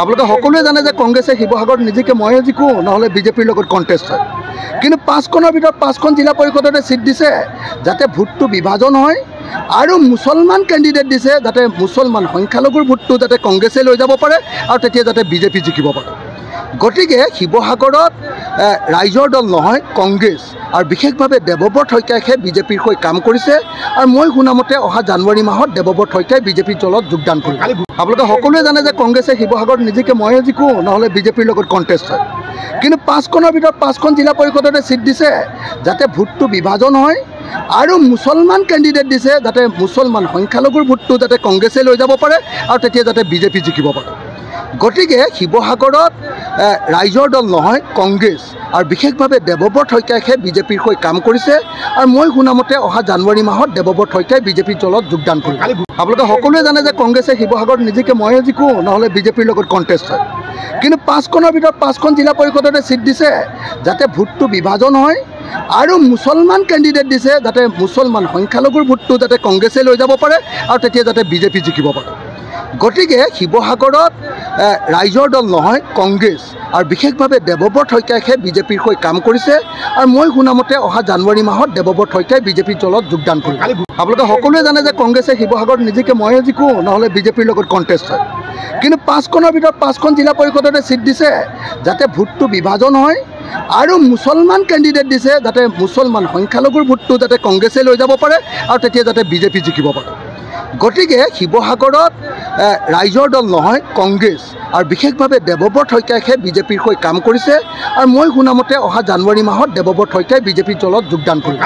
আপোনালোকে সকলোৱে জানে যে কংগ্ৰেছে শিৱসাগৰত নিজিকে ময়ে জিকো নহ'লে বিজেপিৰ লগত কণ্টেষ্ট হয়। কিন্তু 5খনৰ ভিতৰত 5খন জিলা পৰিষদতে ছিট দিছে যাতে ভোটটো বিভাজন হয় আৰু মুছলমান কেণ্ডিডেট দিছে যাতে মুছলমান সংখ্যালঘুৰ ভোটটো যাতে কংগ্ৰেছে লৈ যাব পাৰে আৰু তেতিয়া যাতে বিজেপি জিকিব পাৰে। গতিকে শিৱসাগৰত ৰাইজৰ দল নহয় কংগ্ৰেছ আৰু বিশেষভাৱে দেৱব্ৰত শইকীয়াইহে বিজেপিৰ হৈ কাম কৰিছে আৰু মই শুনামতে অহা জানুৱাৰী মাহত দেৱব্ৰত শইকীয়াই বিজেপিৰ দলত যোগদান কৰিব। আপোনালোকে সকলোৱে জানে যে কংগ্ৰেছে শিৱসাগৰত নিজিকে ময়ে জিকো নহ'লে বিজেপিৰ লগত কণ্টেষ্ট হয়। কিন্তু 5খনৰ ভিতৰত 5খন জিলা পৰিষদতে ছিট দিছে যাতে ভোটটো বিভাজন হয় আৰু মুছলমান কেণ্ডিডেট দিছে যাতে মুছলমান সংখ্যালঘুৰ ভোটটো যাতে কংগ্ৰেছে লৈ যাব পাৰে আৰু তেতিয়া যাতে বিজেপি জিকিব পাৰে। গতিকে শিৱসাগৰত ৰাইজৰ দল নহয় কংগ্ৰেছ আৰু বিশেষভাৱে দেৱব্ৰত শইকীয়াইহে বিজেপিৰ হৈ কাম কৰিছে আৰু মই শুনামতে অহা জানুৱাৰী মাহত দেৱব্ৰত শইকীয়াই বিজেপিৰ দলত যোগদান কৰিব। আপোনালোকে সকলোৱে জানে যে কংগ্ৰেছে শিৱসাগৰত নিজিকে ময়ে জিকো নহ'লে বিজেপিৰ লগত কণ্টেষ্ট হয়। কিন্তু 5খনৰ ভিতৰত 5খন জিলা পৰিষদতে ছিট দিছে যাতে ভোটটো বিভাজন হয় আৰু মুছলমান কেণ্ডিডেট দিছে যাতে মুছলমান সংখ্যালঘুৰ ভোটটো যাতে কংগ্ৰেছে লৈ যাব পাৰে আৰু তেতিয়া যাতে বিজেপি জিকিব পাৰে। গতিকে শিৱসাগৰত ৰাইজৰ দল নহয় কংগ্ৰেছ আৰু বিশেষভাৱে দেৱব্ৰত শইকীয়াইহে বিজেপিৰ হৈ কাম কৰিছে আৰু মই শুনামতে অহা জানুৱাৰী মাহত দেৱব্ৰত শইকীয়াই বিজেপিৰ দলত যোগদান কৰিব। আপোনালোকে সকলোৱে জানে যে কংগ্ৰেছে শিৱসাগৰত নিজিকে ময়ে জিকো নহ'লে বিজেপিৰ লগত কণ্টেষ্ট হয়। কিন্তু 5খনৰ ভিতৰত 5খন জিলা পৰিষদতে ছিট দিছে যাতে ভোটটো বিভাজন হয় আৰু মুছলমান কেণ্ডিডেট দিছে যাতে মুছলমান সংখ্যালঘুৰ ভোটটো যাতে কংগ্ৰেছে লৈ যাব পাৰে আৰু তেতিয়া যাতে বিজেপি জিকিব পাৰে। গতিকে শিৱসাগৰত ৰাইজৰ দল নহয় কংগ্ৰেছ আৰু বিশেষভাৱে দেৱব্ৰত শইকীয়াইহে বিজেপিৰ হৈ কাম কৰিছে আৰু মই শুনামতে অহা জানুৱাৰী মাহত দেৱব্ৰত শইকীয়াই বিজেপিৰ দলত যোগদান কৰিব।